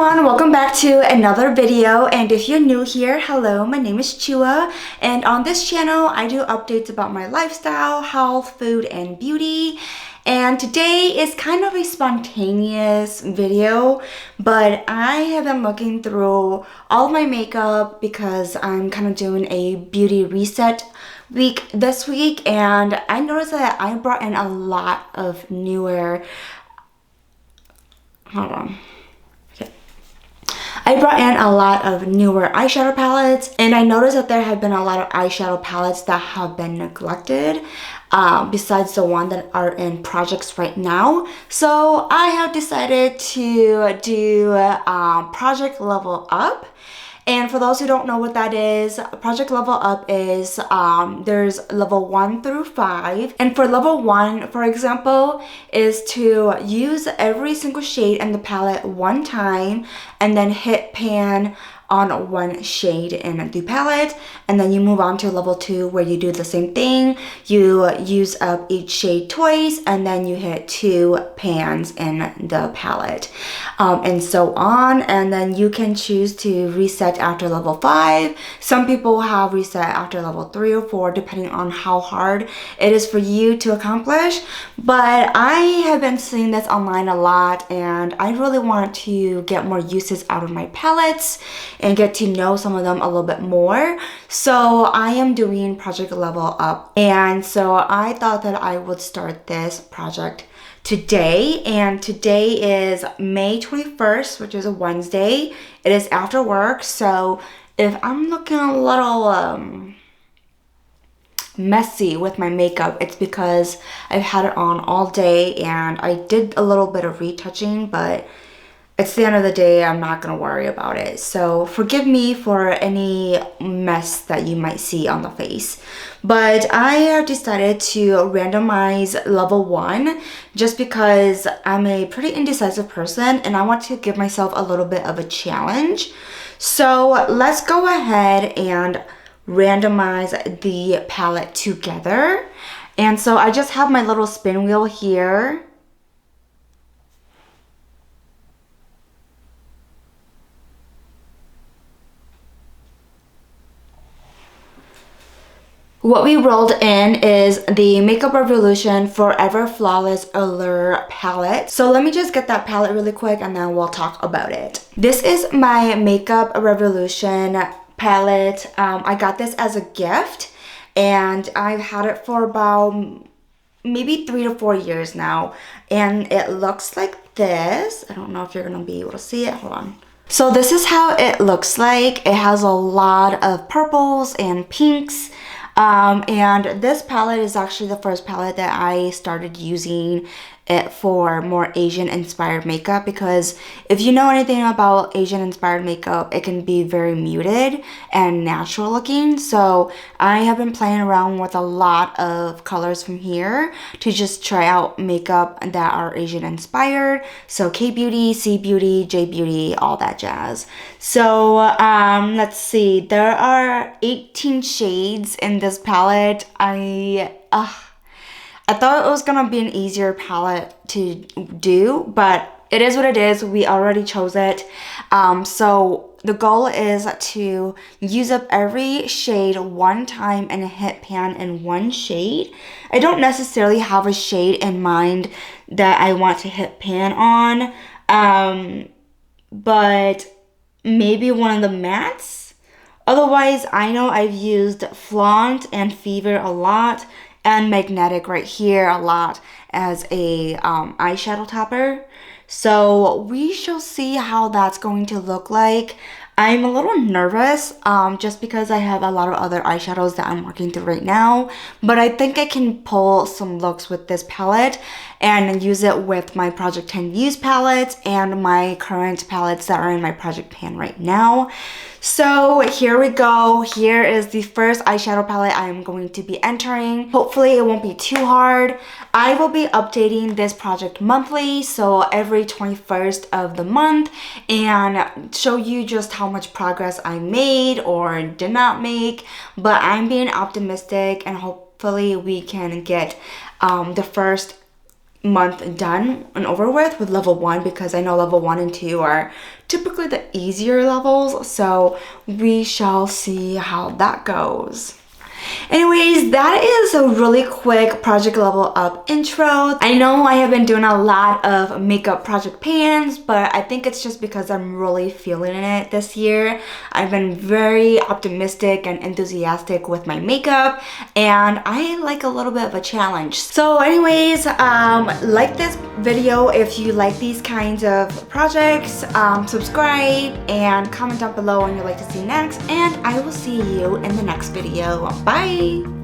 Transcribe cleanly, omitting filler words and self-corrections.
everyone, welcome back to another video, and if you're new here, hello, my name is Choua, and on this channel I do updates about my lifestyle, health, food, and beauty. And today is kind of a spontaneous video, but I have been looking through all of my makeup because I'm kind of doing a beauty reset week this week, and I noticed that I brought in a lot of newer, I brought in a lot of newer eyeshadow palettes, and I noticed that there have been a lot of eyeshadow palettes that have been neglected besides the one that are in projects right now. So I have decided to do Project Level Up. And for those who don't know what that is, Project Level Up is, there's level 1 through 5. And for level 1, for example, is to use every single shade in the palette one time and then hit pan on one shade in the palette, and then you move on to level 2 where you do the same thing. You use up each shade twice and then you hit 2 pans in the palette, and so on. And then you can choose to reset after level 5. Some people have reset after level 3 or 4 depending on how hard it is for you to accomplish. But I have been seeing this online a lot, and I really want to get more uses out of my palettes and get to know some of them a little bit more. So I am doing Project Level Up, and so I thought that I would start this project today. And today is May 21st, which is a Wednesday. It is after work, so if I'm looking a little messy with my makeup, it's because I've had it on all day and I did a little bit of retouching, but it's the end of the day, I'm not gonna worry about it. So forgive me for any mess that you might see on the face. But I have decided to randomize level 1 just because I'm a pretty indecisive person and I want to give myself a little bit of a challenge. So let's go ahead and randomize the palette together. And so I just have my little spin wheel here. What we rolled in is the Makeup Revolution Forever Flawless Allure palette. So let me just get that palette really quick and then we'll talk about it. This is my Makeup Revolution palette. I got this as a gift and I've had it for about maybe 3 to 4 years now. And it looks like this. I don't know if you're gonna be able to see it. Hold on. So this is how it looks like. It has a lot of purples and pinks. And this palette is actually the first palette that I started using it for more Asian inspired makeup, because if you know anything about Asian inspired makeup, it can be very muted and natural looking. So I have been playing around with a lot of colors from here to just try out makeup that are Asian inspired. So K-Beauty, C-Beauty, J-Beauty, all that jazz. So let's see, there are 18 shades in this palette. I thought it was gonna be an easier palette to do, but it is what it is. We already chose it. So the goal is to use up every shade one time and hit pan in one shade. I don't necessarily have a shade in mind that I want to hit pan on, but maybe one of the mattes. Otherwise, I know I've used Flaunt and Fever a lot, and Magnetic right here a lot as a eyeshadow topper. So we shall see how that's going to look like. I'm a little nervous just because I have a lot of other eyeshadows that I'm working through right now, but I think I can pull some looks with this palette and use it with my Project 10 Views palette and my current palettes that are in my project pan right now. So here we go. Here is the first eyeshadow palette I am going to be entering. Hopefully it won't be too hard. I will be updating this project monthly, so every 21st of the month, and show you just how much progress I made or did not make. But I'm being optimistic and hopefully we can get the first month done and over with level 1, because I know level 1 and 2 are typically the easier levels, so we shall see how that goes. Anyways, that is a really quick project level up intro. I know I have been doing a lot of makeup project pans, but I think it's just because I'm really feeling it this year. I've been very optimistic and enthusiastic with my makeup, and I like a little bit of a challenge. So anyways, like this video if you like these kinds of projects, subscribe and comment down below what you'd like to see next, and I will see you in the next video. Bye!